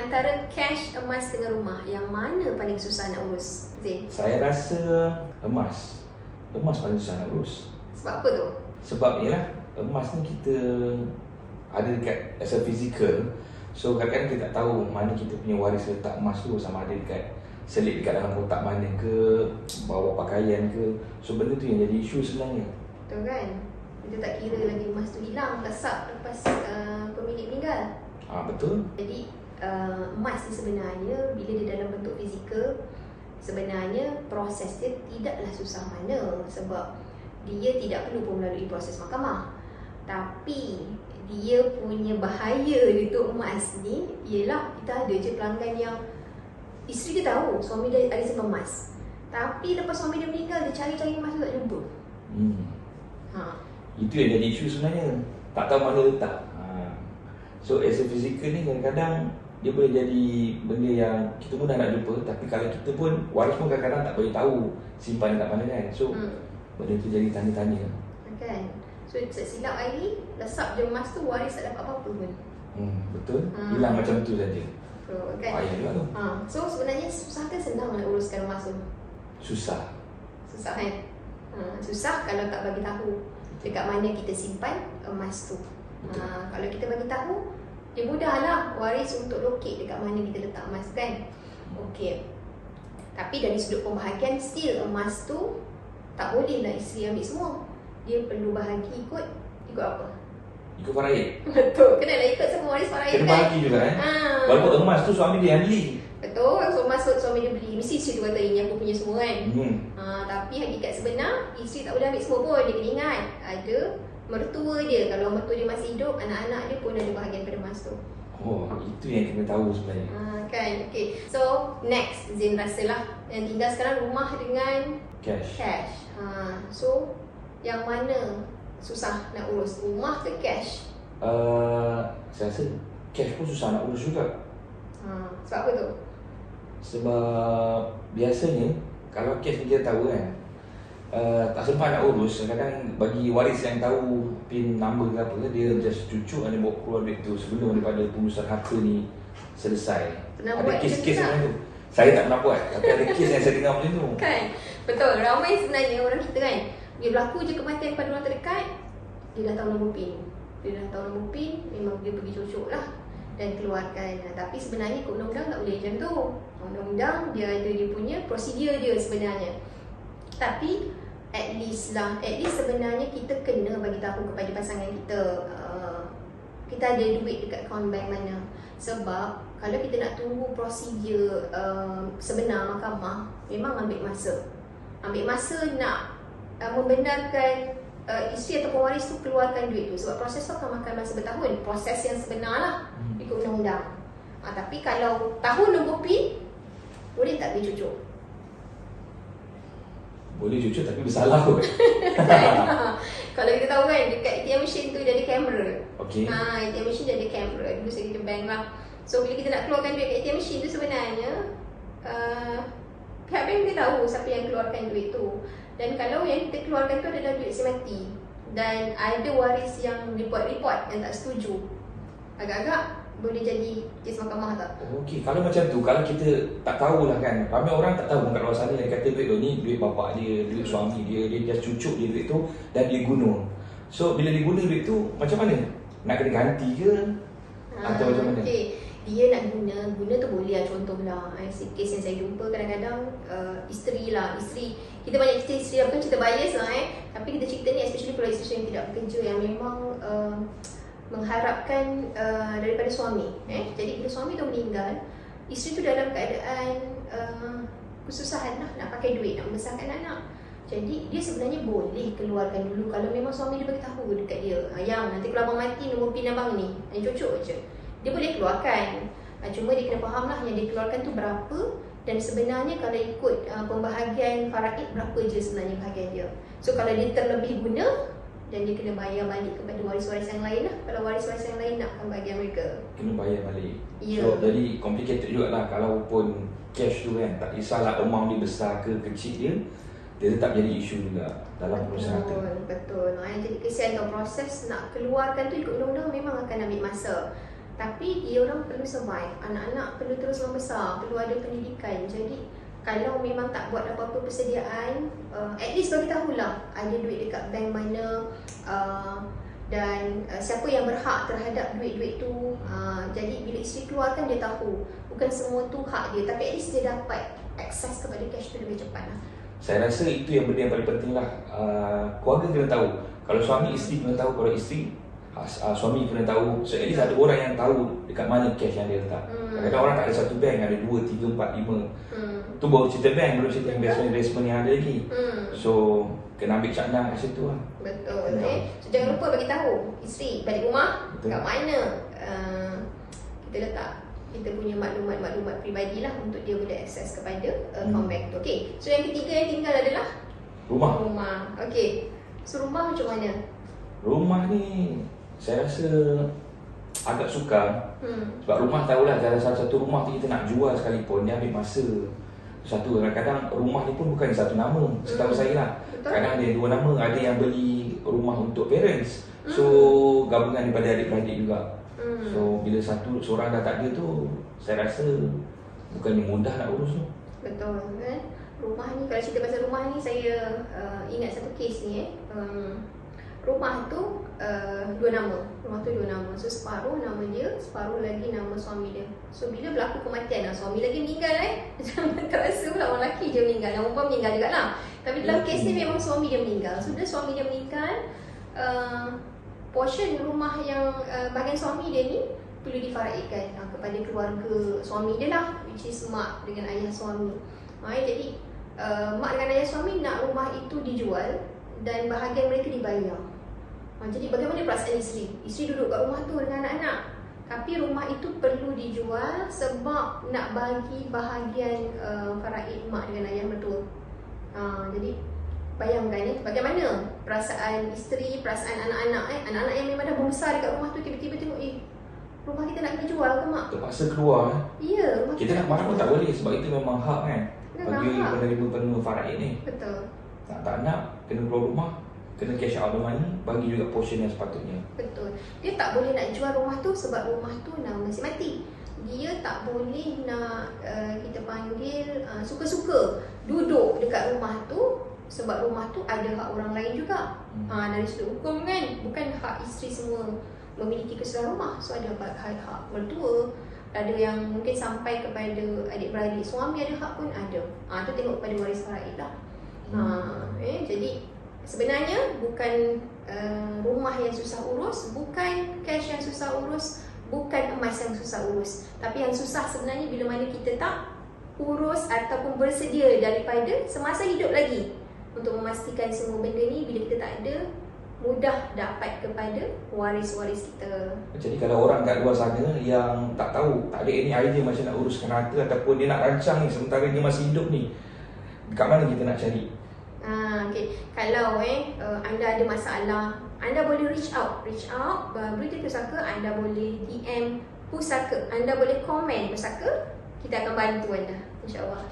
antara cash, emas dengan rumah, yang mana paling susah nak urus, Zain? Saya rasa emas. Emas paling susah nak urus. Sebab apa tu? Sebab ialah emas ni kita ada dekat as a physical. So kadang-kadang kita tak tahu mana kita punya waris letak emas tu, sama ada dekat selit dekat dalam kotak mana ke, bawa pakaian ke. So benda tu yang jadi isu sebenarnya. Betul kan? Kita tak kira lagi emas tu hilang, lesak lepas pemilik meninggal. Betul. Jadi emas ni sebenarnya bila dia dalam bentuk fizikal, sebenarnya proses dia tidaklah susah mana, sebab dia tidak perlu pun melalui proses mahkamah. Tapi dia punya bahaya untuk emas ni ialah kita ada je pelanggan yang isteri dia tahu suami dia ada simpan emas, tapi lepas suami dia meninggal dia cari-cari emas tu tak jumpa. Itu yang jadi isu sebenarnya, tak tahu mana letak. So as a physical ni kadang-kadang dia boleh jadi benda yang kita mudah nak jumpa, tapi kalau kita pun, waris pun kadang-kadang tak boleh tahu simpan dekat mana kan. So benda tu jadi tanya-tanya kan. So silap lagi, lesap je emas tu, waris tak dapat apa-apa pun. Betul, hilang macam tu saja. Kan? Payah juga tu. So sebenarnya susah ke senang nak uruskan emas tu? Susah. Susah kan? Susah kalau tak bagi tahu dekat mana kita simpan emas tu. Kalau kita bagi tahu, dia mudahlah waris untuk locate dekat mana kita letak emas kan. Okey. Tapi dari sudut pembahagian, still emas tu tak bolehlah isteri ambil semua. Dia perlu bahagi ikut apa? Ikut faraid. Betul, kenalah ikut semua waris faraid kan. Kena bahagi juga walaupun emas tu suami dia yang beli. Betul, so emas suami dia beli, mesti isteri tu kata ini aku punya semua kan. Tapi hakikat sebenar, isteri tak boleh ambil semua pun. Dia kena ingat ada mertua dia. Kalau mertua dia masih hidup, anak-anak dia pun ada bahagian pada emas tu. Itu yang kena tahu sebenarnya. Kan, okay. So next, Zain rasalah yang tinggal sekarang rumah dengan cash. So yang mana susah nak urus, rumah ke cash? Saya rasa cash pun susah nak urus juga. Sebab apa tu? Sebab biasanya kalau cash ni kita tahu kan, tak sempat nak urus. Kadang bagi waris yang tahu PIN number ke apa, dia just cucuk dan bawa keluar duit tu sebelum daripada pengurusan harta ni selesai. Pernah ada buat kes-kes macam tu. Saya tak pernah buat, tapi ada kes yang saya dengar macam tu. Kan? Betul, ramai sebenarnya orang kita kan, dia berlaku je kematian pada orang terdekat, dia dah tahu nombor PIN. Memang dia pergi cucuk lah dan keluarkan. Tapi sebenarnya ikut undang-undang tak boleh macam tu. Undang-undang dia ada dia punya prosedur dia sebenarnya. Tapi at least sebenarnya kita kena bagi tahu kepada pasangan kita, kita ada duit dekat akaun bank mana. Sebab kalau kita nak tunggu prosedur sebenar mahkamah, memang ambil masa nak membenarkan isteri ataupun waris tu keluarkan duit tu. Sebab proses tu akan makan masa bertahun. Proses yang sebenar lah ikut undang-undang. Tapi kalau tahu nombor PIN, boleh tak pergi cucuk? Boleh cucuk tapi bersalah kot. Kalau kita tahu kan, dekat ATM machine tu dia ada kamera. ATM machine dia ada kamera. Dulu saya kerja bank lah. So bila kita nak keluarkan duit kat ATM machine tu, sebenarnya pihak bank dia tahu siapa yang keluarkan duit tu. Dan kalau yang kita keluarkan tu adalah duit semati dan ada waris yang report yang tak setuju, agak-agak boleh jadi kes mahkamah tak? Kalau macam tu, kalau kita tak tahulah kan, ramai orang tak tahu kat luar sana yang kata duit tu ni duit bapak dia, duit suami dia, dia just cucuk dia duit tu dan dia guna. So bila dia guna duit tu, macam mana? Nak kena ganti ke? Atau macam mana? Dia nak guna tu boleh lah. Contohlah kes yang saya jumpa kadang-kadang isteri kita banyak isteri bukan cerita bias lah tapi kita cerita ni especially kalau isteri yang tidak bekerja, yang memang mengharapkan daripada suami. Jadi bila suami tu meninggal, isteri tu dalam keadaan kesusahan lah, nak pakai duit, nak membesarkan anak. Jadi dia sebenarnya boleh keluarkan dulu kalau memang suami dia beritahu dekat dia, yang nanti kalau abang mati nombor PIN abang ni, yang cucuk je, dia boleh keluarkan. Cuma dia kena faham lah yang dia keluarkan tu berapa, dan sebenarnya kalau ikut pembahagian faraid, berapa je sebenarnya bahagian dia. So kalau dia terlebih guna, dan dia kena bayar balik kepada waris-waris yang lain lah. Kalau waris-waris yang lain nakkan bahagian mereka, kena bayar balik. So jadi complicated juga lah. Kalau pun cash tu kan, tak kisahlah amount dia besar ke kecil dia tetap jadi isu juga dalam proses harta. Betul. Jadi kesian tau, proses nak keluarkan tu ikut undang-undang memang akan ambil masa. Tapi dia orang perlu survive, anak-anak perlu terus membesar, perlu ada pendidikan. Jadi kalau memang tak buat apa-apa persediaan, at least bagi tahulah ada duit dekat bank mana, dan siapa yang berhak terhadap duit-duit tu. Jadi bila isteri keluarkan dia tahu, bukan semua tu hak dia, tapi at least dia dapat akses kepada cash tu lebih cepat lah. Saya rasa itu yang benda yang paling penting lah. Keluarga kena tahu. Kalau suami, isteri kena tahu. Kalau isteri, suami kena tahu. So at least ada orang yang tahu dekat mana cash yang dia letak. Kadang-kadang orang tak ada satu bank, ada 2, 3, 4, 5. Tu baru cerita bank, belum cerita investment yang ada lagi. So kena ambil cadang kat situ lah. Betul. So jangan lupa bagi tahu isteri balik rumah. Betul. Kat mana kita letak kita punya maklumat peribadi lah, untuk dia boleh akses kepada account bank tu. Okay, so yang ketiga yang tinggal adalah rumah. Okay, so rumah macam mana? Rumah ni saya rasa agak sukar. Sebab rumah tahulah, dalam satu rumah tu kita nak jual sekalipun, dia ambil masa. Satu, kadang-kadang rumah ni pun bukan satu nama, setahu saya lah. Betul. Kadang ada 2 nama, ada yang beli rumah untuk parents. So gabungan daripada adik-beradik juga. So bila seorang dah tak ada tu, saya rasa bukannya mudah nak urus tu. Betul kan? Rumah ni, kalau cerita pasal rumah ni, saya ingat satu kes ni. Rumah tu 2 nama. Rumah tu 2 nama. So separuh nama dia, separuh lagi nama suami dia. So bila berlaku kematian, suami lagi meninggal Jangan terasa pula orang lelaki je meninggal, yang perempuan meninggal juga lah. Tapi dalam kes ni memang suami dia meninggal. So bila suami dia meninggal, portion rumah yang bahagian suami dia ni perlu difaraidkan kepada keluarga suami dia lah, which is mak dengan ayah suami. Jadi mak dengan ayah suami nak rumah itu dijual dan bahagian mereka dibayar. Jadi bagaimana perasaan isteri? Isteri duduk kat rumah tu dengan anak-anak, tapi rumah itu perlu dijual sebab nak bagi bahagian faraid mak dengan ayah mertua. Jadi bayangkan bagaimana perasaan isteri, perasaan anak-anak anak-anak yang memang dah membesar dekat rumah tu, tiba-tiba tengok rumah kita nak kena jual ke mak? Terpaksa keluar. Ya, rumah kita nak marah pun tak boleh, sebab itu memang hak kan, bagi penerima faraid ni. Betul. Tak nak kena keluar rumah, kena cash out the money, bagi juga portion yang sepatutnya. Betul. Dia tak boleh nak jual rumah tu sebab rumah tu nama si mati. Dia tak boleh nak kita panggil suka-suka duduk dekat rumah tu sebab rumah tu ada hak orang lain juga. Dari sudut hukum kan, bukan hak isteri semua memiliki keseluruhan rumah. So ada hak mertua, ada yang mungkin sampai kepada adik-beradik, suami ada hak pun ada. Tu tengok kepada waris faraid lah. Jadi sebenarnya bukan rumah yang susah urus, bukan cash yang susah urus, bukan emas yang susah urus. Tapi yang susah sebenarnya bila mana kita tak urus ataupun bersedia daripada semasa hidup lagi untuk memastikan semua benda ni bila kita tak ada, mudah dapat kepada waris-waris kita. Jadi kalau orang kat luar sana yang tak tahu, tak ada any idea macam nak uruskan harta ataupun dia nak rancang ni sementara dia masih hidup ni, kat mana kita nak cari? Okay. Kalau anda ada masalah, anda boleh reach out Berita Pusaka, anda boleh DM Pusaka, anda boleh komen Pusaka, kita akan bantu anda, insyaAllah.